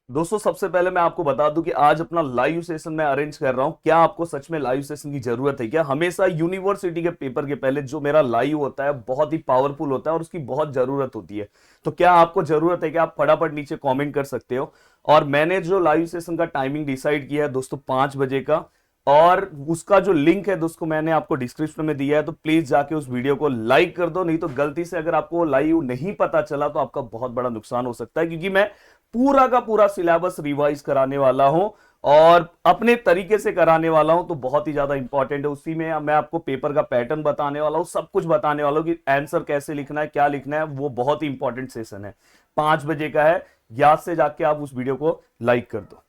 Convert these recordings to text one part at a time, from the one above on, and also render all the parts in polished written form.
दोस्तों सबसे पहले मैं आपको बता दूं कि आज अपना लाइव सेशन मैं अरेंज कर रहा हूं। क्या आपको सच में लाइव सेशन की जरूरत है क्या? हमेशा यूनिवर्सिटी के पेपर के पहले जो मेरा लाइव होता है बहुत ही पावरफुल होता है और उसकी बहुत जरूरत होती है। तो क्या आपको जरूरत है कि आप फटाफट नीचे कमेंट कर सकते हो। और मैंने जो लाइव सेशन का टाइमिंग डिसाइड किया है दोस्तों 5 बजे का, और उसका जो लिंक है दोस्तों मैंने आपको डिस्क्रिप्शन में दिया है, तो प्लीज जाके उस वीडियो को लाइक कर दो। नहीं तो गलती से अगर आपको लाइव नहीं पता चला तो आपका बहुत बड़ा नुकसान हो सकता है, क्योंकि मैं पूरा का पूरा सिलेबस रिवाइज कराने वाला हूं और अपने तरीके से कराने वाला हूं। तो बहुत ही ज्यादा इंपॉर्टेंट है। उसी में मैं आपको पेपर का पैटर्न बताने वाला हूं, सब कुछ बताने वाला हूं कि आंसर कैसे लिखना है, क्या लिखना है। वो बहुत ही इंपॉर्टेंट सेशन है, 5 बजे का है। याद से जाके आप उस वीडियो को लाइक कर दो।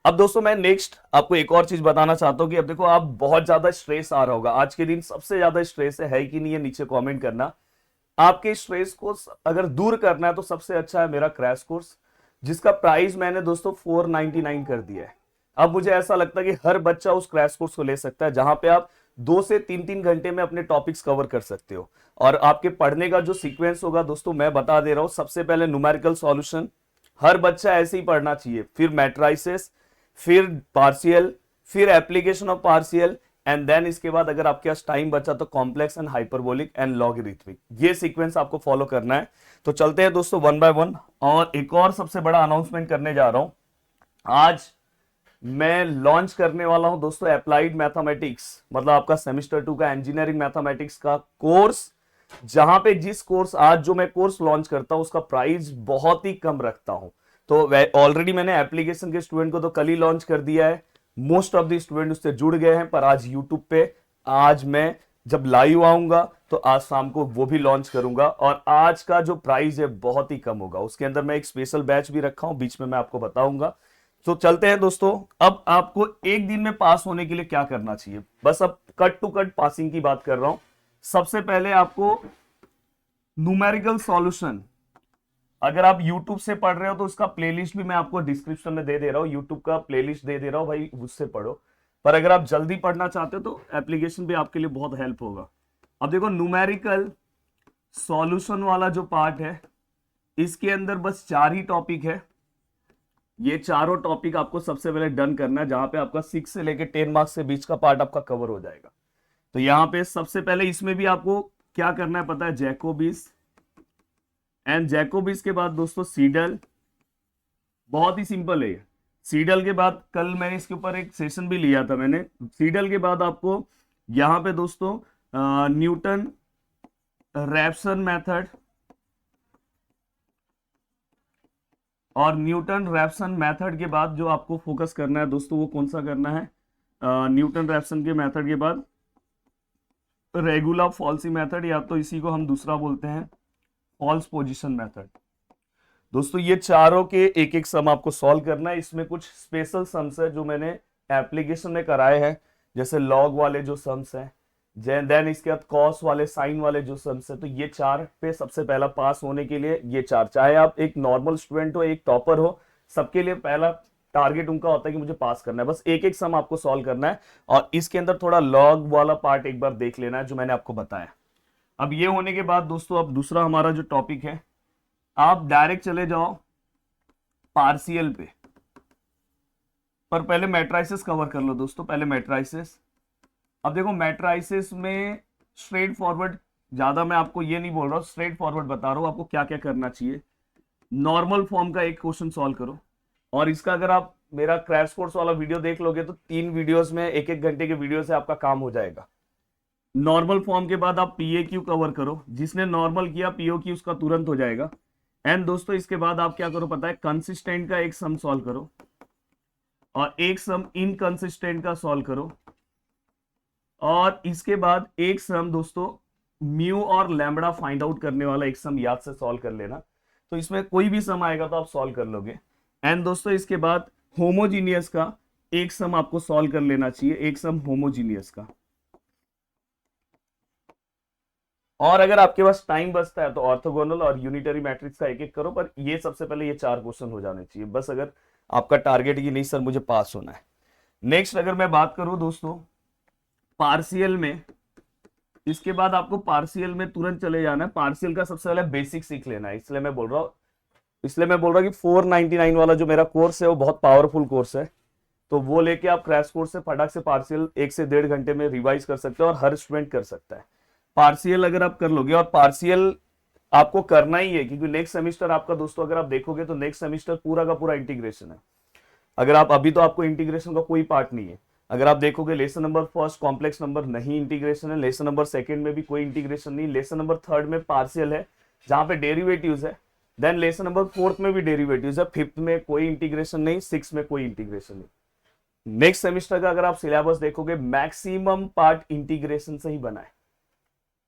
अब दोस्तों मैं नेक्स्ट आपको एक और चीज बताना चाहता हूं कि अब देखो आप बहुत ज्यादा स्ट्रेस आ रहा होगा आज के दिन। सबसे ज्यादा स्ट्रेस है कि नहीं, है नीचे कमेंट करना। आपके स्ट्रेस को अगर दूर करना है तो सबसे अच्छा है मेरा क्रैश कोर्स, जिसका प्राइस मैंने दोस्तों 499 कर दिया है। अब मुझे ऐसा लगता है कि हर बच्चा उस क्रैश कोर्स को ले सकता है, जहां पे आप 2 से 3 घंटे में अपने टॉपिक्स कवर कर सकते हो। और आपके पढ़ने का जो सीक्वेंस होगा दोस्तों मैं बता दे रहा हूं। सबसे पहले न्यूमेरिकल सॉल्यूशन, हर बच्चा ऐसे ही पढ़ना चाहिए। फिर मैट्राइसेस, फिर पार्शियल, फिर application of partial, and then इसके बाद अगर आपके पास टाइम बचा तो complex and hyperbolic and logarithmic. ये सीक्वेंस आपको फॉलो करना है। तो चलते हैं दोस्तों वन बाय वन। और एक और सबसे बड़ा अनाउंसमेंट करने जा रहा हूं। आज मैं लॉन्च करने वाला हूं दोस्तों अप्लाइड मैथमेटिक्स, मतलब आपका सेमेस्टर 2 का इंजीनियरिंग मैथमेटिक्स का कोर्स, जहां पे जिस कोर्स आज जो मैं कोर्स लॉन्च करता हूं उसका प्राइस बहुत ही कम रखता हूं। तो ऑलरेडी मैंने एप्लीकेशन के स्टूडेंट को तो कल ही लॉन्च कर दिया है, मोस्ट ऑफ द स्टूडेंट उससे जुड़ गए हैं। पर आज यूट्यूब पे आज मैं जब लाइव आऊंगा तो आज शाम को वो भी लॉन्च करूंगा। और आज का जो प्राइस है बहुत ही कम होगा, उसके अंदर मैं एक स्पेशल बैच भी रखा हूं, बीच में मैं आपको बताऊंगा। तो चलते हैं दोस्तों। अब आपको एक दिन में पास होने के लिए क्या करना चाहिए, बस अब कट टू कट पासिंग की बात कर रहा हूं। सबसे पहले आपको न्यूमेरिकल सॉल्यूशन, अगर आप YouTube से पढ़ रहे हो तो उसका प्लेलिस्ट भी मैं आपको डिस्क्रिप्शन में दे दे रहा हूं। YouTube का प्लेलिस्ट दे दे रहा हूं भाई, उससे पढ़ो। पर अगर आप जल्दी पढ़ना चाहते हो तो एप्लीकेशन भी आपके लिए बहुत हेल्प होगा। अब देखो न्यूमेरिकल सॉल्यूशन वाला जो पार्ट है, इसके अंदर बस 4 ही टॉपिक है। ये चारों टॉपिक आपको सबसे पहले डन करना है, जहां पे आपका 6 से लेके 10 मार्क्स के बीच का पार्ट आपका कवर हो जाएगा। तो यहां पे सबसे पहले इसमें भी आपको क्या करना है पता है, जैकोबिस, एंड जैकोबिस के बाद दोस्तों सीडल। बहुत ही सिंपल है ये। सीडल के बाद कल मैंने इसके ऊपर एक सेशन भी लिया था मैंने। सीडल के बाद आपको यहां पे दोस्तों न्यूटन रैप्सन मेथड, और न्यूटन रैप्सन मेथड के बाद जो आपको फोकस करना है दोस्तों वो कौन सा करना है, न्यूटन रैप्सन के मेथड के बाद रेगुलर फॉल्सी मेथड, या तो इसी को हम दूसरा बोलते हैं फॉल्स पोजीशन मेथड। दोस्तों ये चारों के एक एक सम आपको सॉल्व करना है। इसमें कुछ स्पेशल सम्स है जो मैंने एप्लीकेशन में कराए हैं, जैसे लॉग वाले जो सम्स हैं, देन इसके बाद कॉस वाले, साइन वाले जो सम्स है। तो ये चार पे सबसे पहला पास होने के लिए ये चार, चाहे आप एक नॉर्मल स्टूडेंट हो एक टॉपर हो, सबके लिए पहला टारगेट उनका होता है कि मुझे पास करना है। बस एक एक सम आपको सॉल्व करना है। और इसके अंदर थोड़ा लॉग वाला पार्ट एक बार देख लेना है जो मैंने आपको बताया। अब ये होने के बाद दोस्तों अब दूसरा हमारा जो टॉपिक है, आप डायरेक्ट चले जाओ पार्शियल पे। पर पहले मैट्राइसिस कवर कर लो दोस्तों, पहले मैट्राइसिस। अब देखो मैट्राइसिस में स्ट्रेट फॉरवर्ड, ज्यादा मैं आपको ये नहीं बोल रहा हूं, स्ट्रेट फॉरवर्ड बता रहा हूं आपको क्या क्या करना चाहिए। नॉर्मल फॉर्म का एक क्वेश्चन सॉल्व करो, और इसका अगर आप मेरा क्रैश कोर्स वाला वीडियो देख लोगे तो 3 वीडियोस में 1-1 घंटे के वीडियो से आपका काम हो जाएगा। नॉर्मल फॉर्म के बाद आप पीएक्यू कवर करो, जिसने नॉर्मल किया पीओक्यू उसका तुरंत हो जाएगा। एंड दोस्तों इसके बाद आप क्या करो पता है, कंसिस्टेंट का एक सम सॉल्व करो, और एक सम इनकंसिस्टेंट का सॉल्व करो, और इसके बाद एक सम दोस्तों म्यू और लैम्बडा फाइंड आउट करने वाला एक सम याद से सॉल्व कर लेना। तो इसमें कोई भी सम आएगा तो आप सॉल्व कर लोगे। एंड दोस्तों इसके बाद होमोजीनियस का एक सम आपको सॉल्व कर लेना चाहिए, एक सम होमोजीनियस का। और अगर आपके पास टाइम बचता है तो ऑर्थोगोनल और यूनिटरी मैट्रिक्स का एक एक करो। पर ये सबसे पहले ये 4 क्वेश्चन हो जाने चाहिए बस, अगर आपका टारगेट ये नहीं सर मुझे पास होना है। नेक्स्ट अगर मैं बात करूं दोस्तों पार्शियल में, इसके बाद आपको पार्शियल में तुरंत चले जाना है। पार्शियल का सबसे पहले बेसिक सीख लेना है, इसलिए मैं बोल रहा हूं इसलिए मैं बोल रहा हूँ कि 499 वाला जो मेरा कोर्स है वो बहुत पावरफुल कोर्स है। तो वो लेके आप क्रैश कोर्स से फटाक से पार्शियल 1 से 1.5 घंटे में रिवाइज कर सकते हो और हर स्टूडेंट कर सकता है। पार्शियल अगर आप कर लोगे, और पार्शियल आपको करना ही है क्योंकि नेक्स्ट सेमिस्टर आपका दोस्तों अगर आप देखोगे तो नेक्स्ट सेमिस्टर पूरा का पूरा इंटीग्रेशन है। अगर आप अभी तो आपको इंटीग्रेशन का कोई पार्ट नहीं है। अगर आप देखोगे lesson number first complex number नहीं इंटीग्रेशन है, लेसन नंबर सेकंड में भी कोई इंटीग्रेशन नहीं, लेसन नंबर थर्ड में पार्शियल है जहां पे डेरिवेटिव्स है, देन लेसन नंबर फोर्थ में भी डेरिवेटिव्स है, फिफ्थ में कोई इंटीग्रेशन नहीं, सिक्स में कोई इंटीग्रेशन नहीं। नेक्स्ट सेमिस्टर का अगर आप सिलेबस देखोगे मैक्सिमम पार्ट इंटीग्रेशन से ही बना है,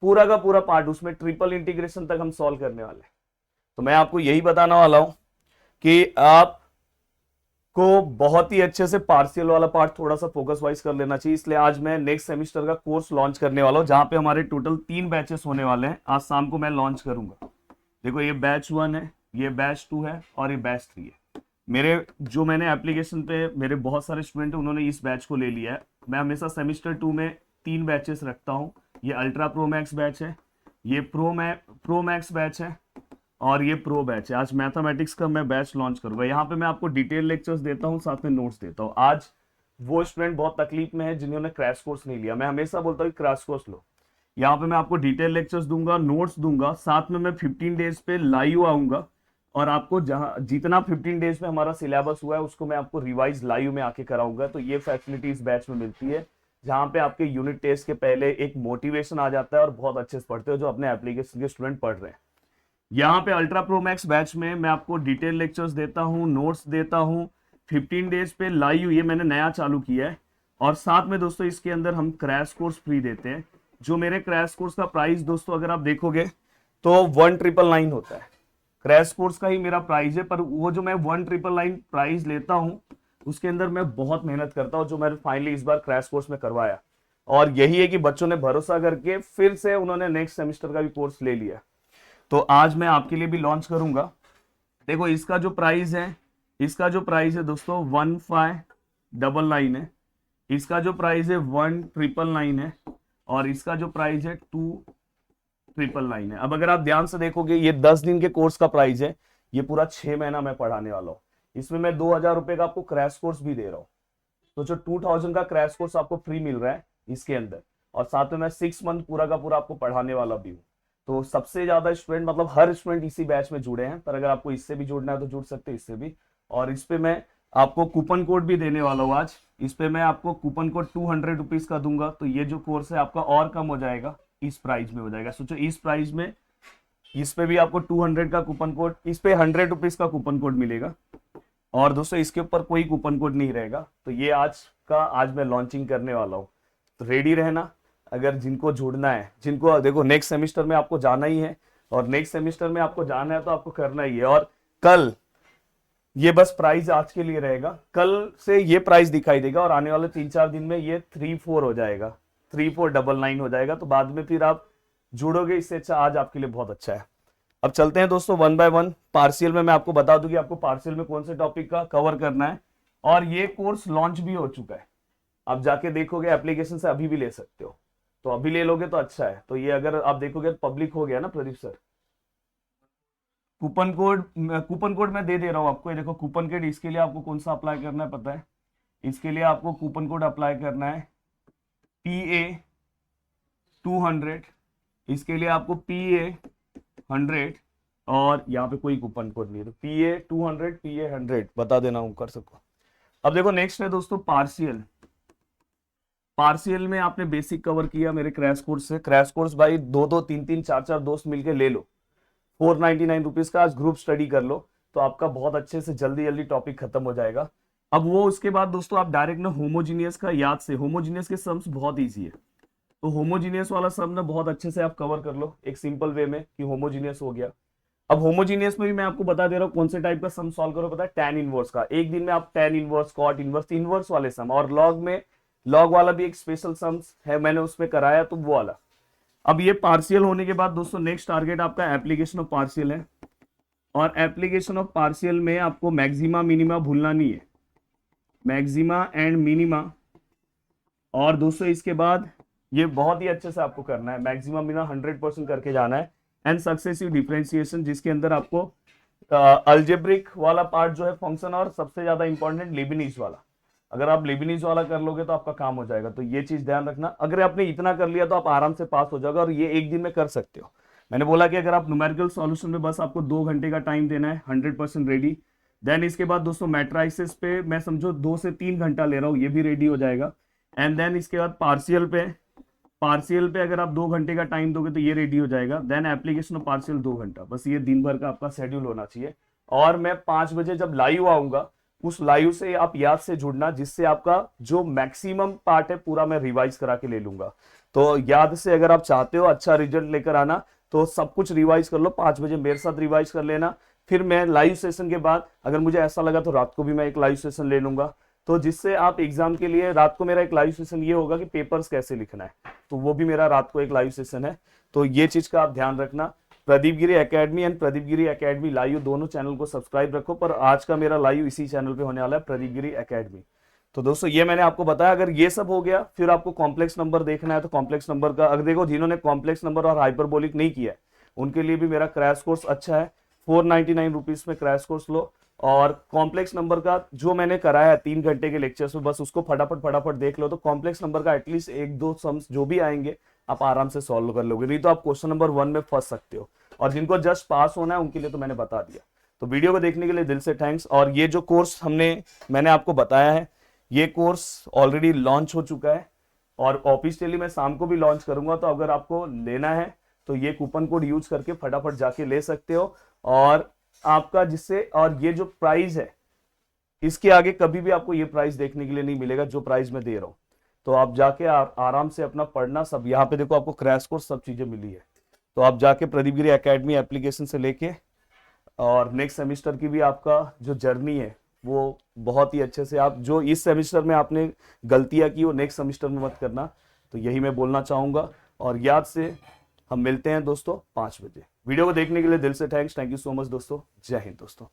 पूरा का पूरा पार्ट, उसमें ट्रिपल इंटीग्रेशन तक हम सॉल्व करने वाले हैं। तो मैं आपको यही बताने वाला हूं कि आप को बहुत ही अच्छे से पार्शियल वाला पार्ट थोड़ा सा फोकस वाइज कर लेना चाहिए। इसलिए आज मैं नेक्स्ट सेमिस्टर का कोर्स लॉन्च करने वाला हूं जहां पे हमारे टोटल 3 बैचेस होने वाले हैं। आज शाम को मैं लॉन्च करूंगा। देखो ये बैच 1 है, ये बैच 2 है और ये बैच 3 है। मेरे जो मैंने एप्लीकेशन पे मेरे बहुत सारे स्टूडेंट हैं उन्होंने इस बैच को ले लिया है। मैं हमेशा सेमिस्टर 2 में 3 बैचेस रखता हूँ। ये अल्ट्रा प्रो मैक्स बैच है, ये प्रो मैक्स बैच है और ये प्रो बैच है। आज मैथमेटिक्स का मैं बैच लॉन्च करूंगा। यहाँ पे मैं आपको डिटेल लेक्चर्स देता हूँ, साथ में नोट्स देता हूँ। आज वो स्टूडेंट बहुत तकलीफ में है जिन्होंने क्रैश कोर्स नहीं लिया। मैं हमेशा बोलता हूँ क्रैश कोर्स लो। यहाँ पे मैं आपको डिटेल लेक्चर्स दूंगा, नोट्स दूंगा, साथ में मैं 15 डेज पे लाइव आऊंगा और आपको जहाँ जितना 15 डेज में हमारा सिलेबस हुआ है उसको मैं आपको रिवाइज लाइव में आके कराऊंगा। तो ये फैसिलिटी इस बैच में मिलती है जहाँ पे आपके यूनिट टेस्ट के पहले एक मोटिवेशन आ जाता है और बहुत अच्छे से पढ़ते हो जो अपने एप्लीकेशन के स्टूडेंट पढ़ रहे हैं। यहाँ पे अल्ट्रा प्रो मैक्स बैच में मैं आपको डिटेल लेक्चर्स देता हूँ, नोट्स देता हूँ, 15 डेज पे लाइव, ये मैंने नया चालू किया है। और साथ में दोस्तों इसके अंदर हम क्रैश कोर्स फ्री देते हैं। जो मेरे क्रैश कोर्स का प्राइस दोस्तों अगर आप देखोगे तो 1999 होता है। क्रैश कोर्स का ही मेरा प्राइस है, पर वो जो मैं 1999 प्राइस लेता हूँ उसके अंदर मैं बहुत मेहनत करता हूँ, जो मैंने फाइनली इस बार क्रैश कोर्स में करवाया। और यही है कि बच्चों ने भरोसा करके फिर से उन्होंने नेक्स्ट सेमिस्टर का भी कोर्स ले लिया। तो आज मैं आपके लिए भी लॉन्च करूंगा। देखो इसका जो प्राइस है, दोस्तों 1599 है। इसका जो प्राइस है 1999 है और इसका जो प्राइस है 2999 है। अब अगर आप ध्यान से देखोगे ये 10 दिन के कोर्स का प्राइस है, ये पूरा 6 महीना मैं पढ़ाने वाला हूँ। इसमें मैं 2000 रुपए का आपको क्रैश कोर्स भी दे रहा हूँ। तो जो 2000 का क्रैश कोर्स आपको फ्री मिल रहा है इसके अंदर, और साथ में मैं 6 मंथ पूरा का पूरा आपको पढ़ाने वाला भी हूँ। तो सबसे ज्यादा स्टूडेंट, मतलब हर स्टूडेंट इसी बैच में जुड़े हैं, पर अगर आपको इससे भी जुड़ना है तो जुड़ सकते हैं इससे भी। और इस पे मैं आपको कूपन कोड भी देने वाला हूँ आज। इस पे मैं आपको कूपन कोड 200 रुपीज का दूंगा। तो ये जो कोर्स है आपका और कम हो जाएगा, इस प्राइस में हो जाएगा। सोचो इस प्राइस में इस पे भी आपको 200 का कूपन कोड, इस पे 100 रुपीज का कूपन कोड मिलेगा। और दोस्तों इसके ऊपर कोई कूपन कोड नहीं रहेगा। तो ये आज मैं लॉन्चिंग करने वाला हूँ। तो रेडी रहना अगर जिनको जुड़ना है, जिनको देखो नेक्स्ट सेमिस्टर में आपको जाना ही है, और नेक्स्ट सेमिस्टर में आपको जाना है तो आपको करना ही है। और कल ये बस प्राइस आज के लिए रहेगा, कल से ये प्राइस दिखाई देगा और आने वाले 3-4 दिन में ये 34 हो जाएगा, 3499 हो जाएगा। तो बाद में फिर आप जुड़ोगे, इससे अच्छा आज आपके लिए बहुत अच्छा है। अब चलते हैं दोस्तों 1 बाय 1। पार्शियल में मैं आपको बता दूं कि आपको पार्शियल में कौन से टॉपिक का कवर करना है। और ये कोर्स लॉन्च भी हो चुका है, आप जाके देखोगे एप्लीकेशन से अभी भी ले सकते हो। तो अभी ले लोगे तो अच्छा है। तो ये अगर आप देखोगे तो पब्लिक हो गया ना प्रदीप सर। कूपन कोड मैं दे दे रहा हूँ आपको। ये देखो कूपन कोड, इसके लिए आपको कौन सा अप्लाई करना है पता है? इसके लिए आपको कूपन कोड अप्लाई करना है PA200। इसके लिए आपको PA100, और यहाँ पे कोई कूपन कोड नहीं है तो PA200 PA100 बता देना हूँ कर सको। अब देखो नेक्स्ट है दोस्तों पार्शियल में आपने बेसिक कवर किया मेरे क्रैश कोर्स से। क्रैश कोर्स भाई 2-2 3-3 4-4 दोस्त मिलके ले लो, 499 रुपीज का। आज ग्रुप स्टडी कर लो तो आपका बहुत अच्छे से जल्दी टॉपिक खत्म हो जाएगा। अब वो उसके बाद दोस्तों आप डायरेक्ट ना होमोजीनियस का याद से, होमोजीनियस के सम्स बहुत ईजी है, तो होमोजीनियस वाला सम ना बहुत अच्छे से आप कवर कर लो एक सिंपल वे में कि होमोजीनियस हो गया। अब होमोजीनियस में भी मैं आपको बता दे रहा हूँ कौन से टाइप का सम सॉल्व करो, पता है? टैन इनवर्स का। एक दिन में आप tan inverse, cot inverse, inverse वाले सम, और लॉग में लॉग वाला भी एक स्पेशल सम्स है, मैंने उसमें कराया तो वो वाला। अब ये पार्शियल होने के बाद दोस्तों नेक्स्ट टारगेट आपका एप्लीकेशन ऑफ पार्शियल है। और एप्लीकेशन ऑफ पार्शियल में आपको मैक्सिमा मिनिमा भूलना नहीं है, मैक्सिमा एंड मिनिमा। और दोस्तों इसके बाद ये बहुत ही अच्छे से आपको करना है, मैक्सिमा मिनिमा 100% करके जाना है। एंड सक्सेसिव डिफरेंशिएशन, जिसके अंदर आपको अल्जेब्रिक वाला पार्ट जो है फंक्शन, और सबसे ज्यादा इंपॉर्टेंट लेबनीज वाला। अगर आप लेबनीज वाला कर लोगे तो आपका काम हो जाएगा, तो ये चीज ध्यान रखना। अगर आपने इतना कर लिया तो आप आराम से पास हो जाओगे, और ये एक दिन में कर सकते हो। मैंने बोला कि अगर आप न्यूमेरिकल सॉल्यूशन में बस आपको 2 घंटे का टाइम देना है, 100% रेडी। देन इसके बाद दोस्तों मैट्राइसिस पे मैं समझो 2 से 3 घंटा ले रहा हूँ, ये भी रेडी हो जाएगा। एंड देन इसके बाद पार्शियल पे अगर आप 2 घंटे का टाइम दोगे तो ये रेडी हो जाएगा। देन एप्लीकेशन ऑफ पार्शियल 2 घंटा, बस ये दिन भर का आपका शेड्यूल होना चाहिए। और मैं 5 बजे जब लाइव आऊंगा, उस लाइव से आप याद से जुड़ना, जिससे आपका जो मैक्सिमम पार्ट है पूरा मैं रिवाइज करा के ले लूंगा। तो याद से अगर आप चाहते हो अच्छा रिजल्ट लेकर आना, तो सब कुछ रिवाइज कर लो, 5 बजे मेरे साथ रिवाइज कर लेना। फिर मैं लाइव सेशन के बाद अगर मुझे ऐसा लगा तो रात को भी मैं एक लाइव सेशन ले लूंगा, तो जिससे आप एग्जाम के लिए रात को मेरा एक लाइव सेशन ये होगा कि पेपर्स कैसे लिखना है, तो वो भी मेरा रात को एक लाइव सेशन है। तो ये चीज का आप ध्यान रखना। Pradeep Giri academy and Pradeep Giri academy live दोनों चैनल को सब्सक्राइब रखो, पर आज का मेरा लाइव इसी चैनल पे होने वाला है, प्रदीप गिरी एकेडमी। तो दोस्तों ये मैंने आपको बताया। अगर ये सब हो गया, फिर आपको कॉम्प्लेक्स नंबर देखना है, तो कॉम्प्लेक्स नंबर का अगर देखो, जिन्होंने कॉम्प्लेक्स नंबर और हाइपरबोलिक नहीं किया है उनके लिए भी मेरा क्रैश कोर्स अच्छा है। 499 रुपीज में क्रैश कोर्स लो, और कॉम्प्लेक्स नंबर का जो मैंने कराया है 3 घंटे के लेक्चर्स में, बस उसको फटाफट देख लो, तो कॉम्प्लेक्स नंबर का एटलीस्ट 1-2 सम्स जो भी आएंगे आप आराम से सॉल्व कर लोगे, नहीं तो आप क्वेश्चन नंबर 1 में फंस सकते हो। और जिनको जस्ट पास होना है उनके लिए तो मैंने बता दिया। तो वीडियो को देखने के लिए दिल से थैंक्स। और ये जो कोर्स मैंने आपको बताया है, ये कोर्स ऑलरेडी लॉन्च हो चुका है, और ऑफिशियली मैं शाम को भी लॉन्च करूंगा। तो अगर आपको लेना है तो ये कूपन कोड यूज करके फटाफट जाके ले सकते हो। और आपका जिससे, और ये जो प्राइस है इसके आगे कभी भी आपको ये प्राइस देखने के लिए नहीं मिलेगा जो प्राइस मैं दे रहा हूं। तो आप जाके आराम से अपना पढ़ना, सब यहाँ पे देखो आपको क्रैश कोर्स सब चीजें मिली है। तो आप जाके प्रदीप गिरी एकेडमी एप्लीकेशन से लेके, और नेक्स्ट सेमेस्टर की भी आपका जो जर्नी है वो बहुत ही अच्छे से, आप जो इस सेमेस्टर में आपने गलतियां की वो नेक्स्ट सेमेस्टर में मत करना। तो यही मैं बोलना चाहूंगा। और याद से हम मिलते हैं दोस्तों 5 बजे। वीडियो को देखने के लिए दिल से thanks. Thank you so much दोस्तों। जय हिंद दोस्तों।